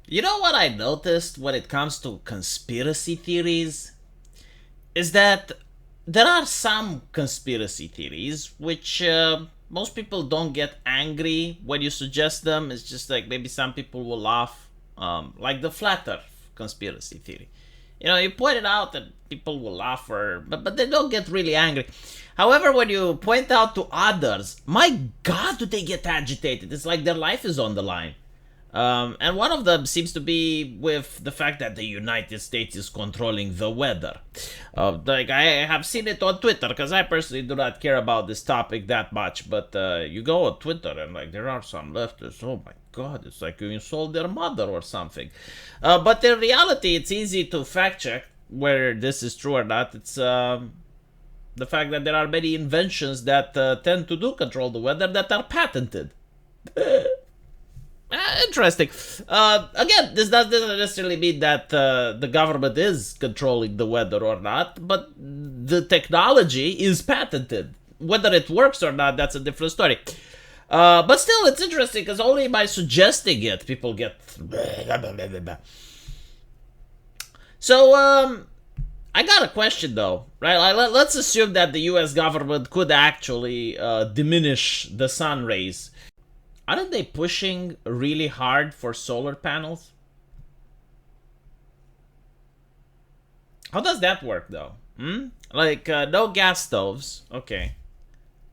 You know what I noticed when it comes to conspiracy theories? Is that there are some conspiracy theories which most people don't get angry when you suggest them. It's just like maybe some people will laugh, like the flat Earth conspiracy theory. You know, you point it out and people will laugh, but they don't get really angry. However, when you point out to others, my God, do they get agitated? It's like their life is on the line. And one of them seems to be with the fact that the United States is controlling the weather. Like I have seen it on Twitter because I personally do not care about this topic that much. But you go on Twitter and like there are some leftists. Oh my God, it's like you insult their mother or something. But in reality, it's easy to fact check whether this is true or not. It's the fact that there are many inventions that tend to do control the weather that are patented. Interesting. Again, this doesn't necessarily mean that the government is controlling the weather or not, but the technology is patented. Whether it works or not, that's a different story. But still, it's interesting because only by suggesting it, people get. So, I got a question though, right? Let's assume that the U.S. government could actually diminish the sun rays. Aren't they pushing really hard for solar panels? How does that work though? Like no gas stoves, okay.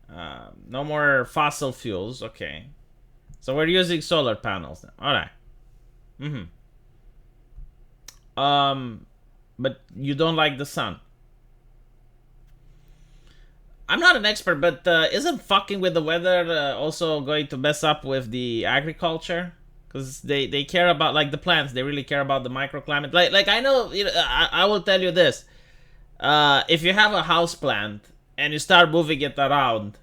No more fossil fuels, okay. So we're using solar panels now. All right. But you don't like the sun. I'm not an expert, but isn't fucking with the weather also going to mess up with the agriculture? Because they care about like the plants. They really care about the microclimate. Like I know. I will tell you this. If you have a house plant and you start moving it around,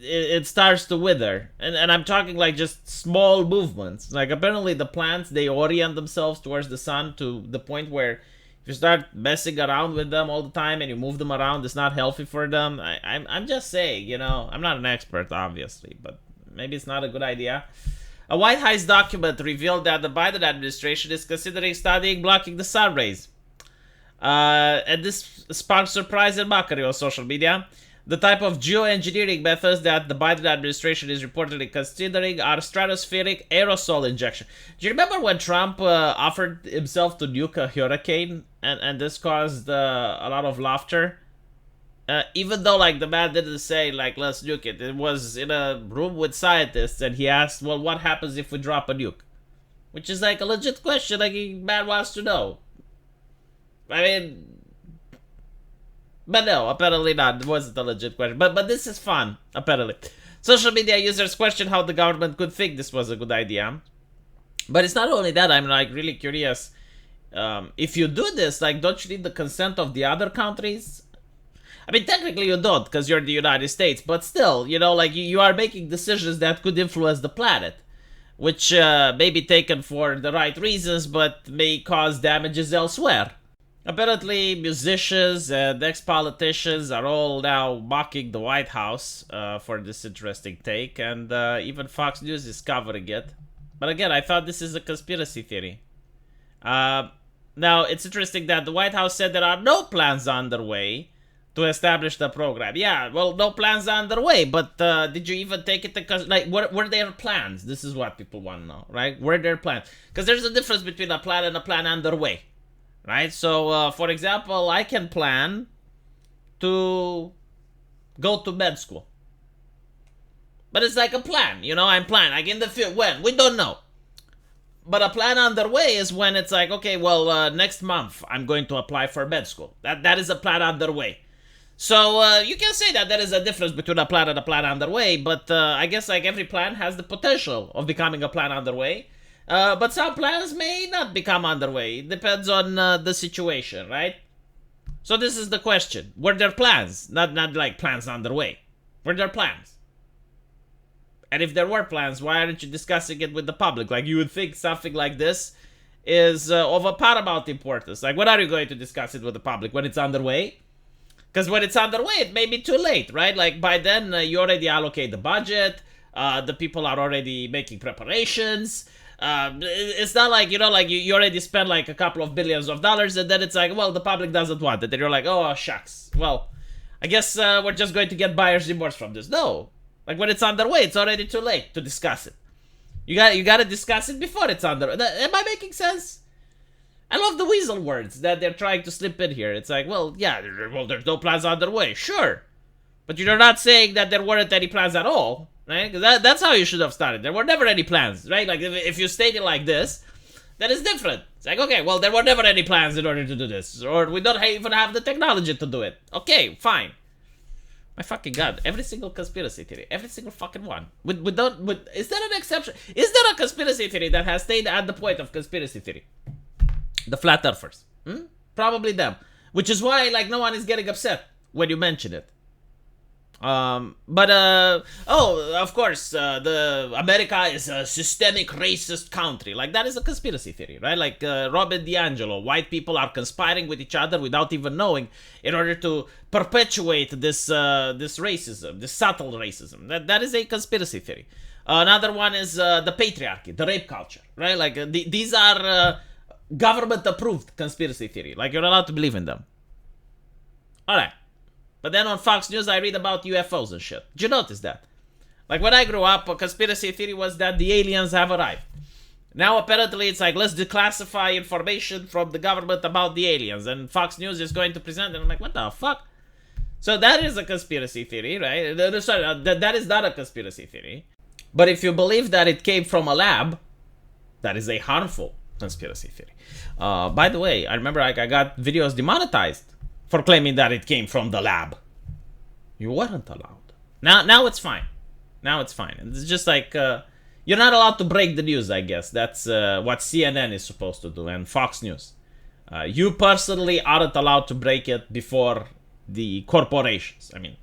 it starts to wither. And I'm talking like just small movements. Like apparently the plants they orient themselves towards the sun to the point where if you start messing around with them all the time and you move them around, it's not healthy for them. I'm just saying, I'm not an expert, obviously, but maybe it's not a good idea. A White House document revealed that the Biden administration is considering studying blocking the sun rays. And this sparked surprise and mockery on social media. The type of geoengineering methods that the Biden administration is reportedly considering are stratospheric aerosol injection. Do you remember when Trump offered himself to nuke a hurricane, and this caused a lot of laughter? Even though like the man didn't say like let's nuke it, it was in a room with scientists, and he asked, "Well, what happens if we drop a nuke?" Which is like a legit question, like a man wants to know. I mean, but no, apparently not. It wasn't a legit question. But this is fun, apparently. Social media users question how the government could think this was a good idea. But it's not only that, I'm like really curious. If you do this, like, don't you need the consent of the other countries? I mean, technically you don't, because you're the United States, but still, like you are making decisions that could influence the planet, which may be taken for the right reasons, but may cause damages elsewhere. Apparently, musicians and ex-politicians are all now mocking the White House for this interesting take, and even Fox News is covering it. But again, I thought this is a conspiracy theory. Now, it's interesting that the White House said there are no plans underway to establish the program. Yeah, well, no plans underway, but did you even take it to... Like, were there plans? This is what people want to know, right? Were there plans? Because there's a difference between a plan and a plan underway. Right? So, for example, I can plan to go to med school. But it's like a plan, I'm planning. Like in the field, when? We don't know. But a plan underway is when it's like, okay, well, next month I'm going to apply for med school. That is a plan underway. So, you can say that there is a difference between a plan and a plan underway, but I guess like every plan has the potential of becoming a plan underway. But some plans may not become underway. It depends on the situation, right? So this is the question. Were there plans? Not like plans underway. Were there plans? And if there were plans, why aren't you discussing it with the public? Like, you would think something like this is of a paramount importance. Like, when are you going to discuss it with the public? When it's underway? Because when it's underway, it may be too late, right? Like, by then, you already allocate the budget. The people are already making preparations. It's not like, like you already spent like a couple of billions of dollars and then it's like, well, the public doesn't want it. And you're like, oh, shucks. Well, I guess we're just going to get buyer's remorse from this. No. Like when it's underway, it's already too late to discuss it. You got to discuss it before it's under. Am I making sense? I love the weasel words that they're trying to slip in here. It's like, well, yeah, well, there's no plans underway. Sure. But you're not saying that there weren't any plans at all, right? Because that's how you should have started. There were never any plans, right? Like, if you state it like this, that is different. It's like, okay, well, there were never any plans in order to do this. Or we don't even have the technology to do it. Okay, fine. My fucking god, every single conspiracy theory, every single fucking one. Is there an exception? Is there a conspiracy theory that has stayed at the point of conspiracy theory? The flat earthers. Probably them. Which is why, like, no one is getting upset when you mention it. Of course, the America is a systemic racist country. Like, that is a conspiracy theory, right? Like, Robin DiAngelo, white people are conspiring with each other without even knowing in order to perpetuate this racism, this subtle racism. That is a conspiracy theory. Another one is the patriarchy, the rape culture, right? Like, these are government-approved conspiracy theory. Like, you're allowed to believe in them. Alright. But then on Fox News, I read about UFOs and shit. Did you notice that? Like, when I grew up, a conspiracy theory was that the aliens have arrived. Now, apparently, it's like, let's declassify information from the government about the aliens. And Fox News is going to present it. I'm like, what the fuck? So that is a conspiracy theory, right? Sorry, that is not a conspiracy theory. But if you believe that it came from a lab, that is a harmful conspiracy theory. By the way, I remember I got videos demonetized for claiming that it came from the lab. You weren't allowed. Now it's fine. Now it's fine. It's just like, you're not allowed to break the news, I guess. That's what CNN is supposed to do, and Fox News. You personally aren't allowed to break it before the corporations. I mean,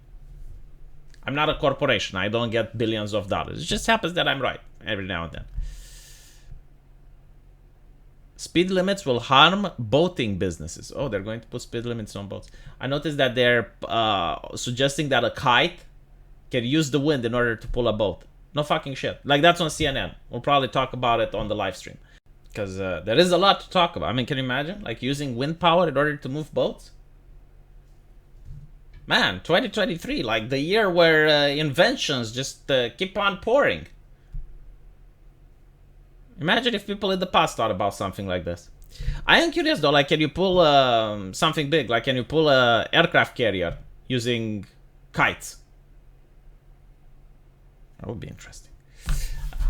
I'm not a corporation. I don't get billions of dollars. It just happens that I'm right every now and then. Speed limits will harm boating businesses. Oh, they're going to put speed limits on boats. I noticed that they're suggesting that a kite can use the wind in order to pull a boat. No fucking shit. Like, that's on CNN. We'll probably talk about it on the live stream. Because there is a lot to talk about. I mean, can you imagine? Like, using wind power in order to move boats? Man, 2023, like the year where inventions just keep on pouring. Imagine if people in the past thought about something like this. I am curious though, like, can you pull something big? Like, can you pull a aircraft carrier using kites? That would be interesting.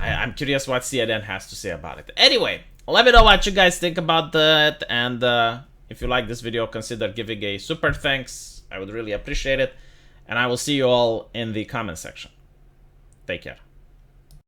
I'm curious what CNN has to say about it. Anyway, let me know what you guys think about that. And if you like this video, consider giving a super thanks. I would really appreciate it. And I will see you all in the comment section. Take care.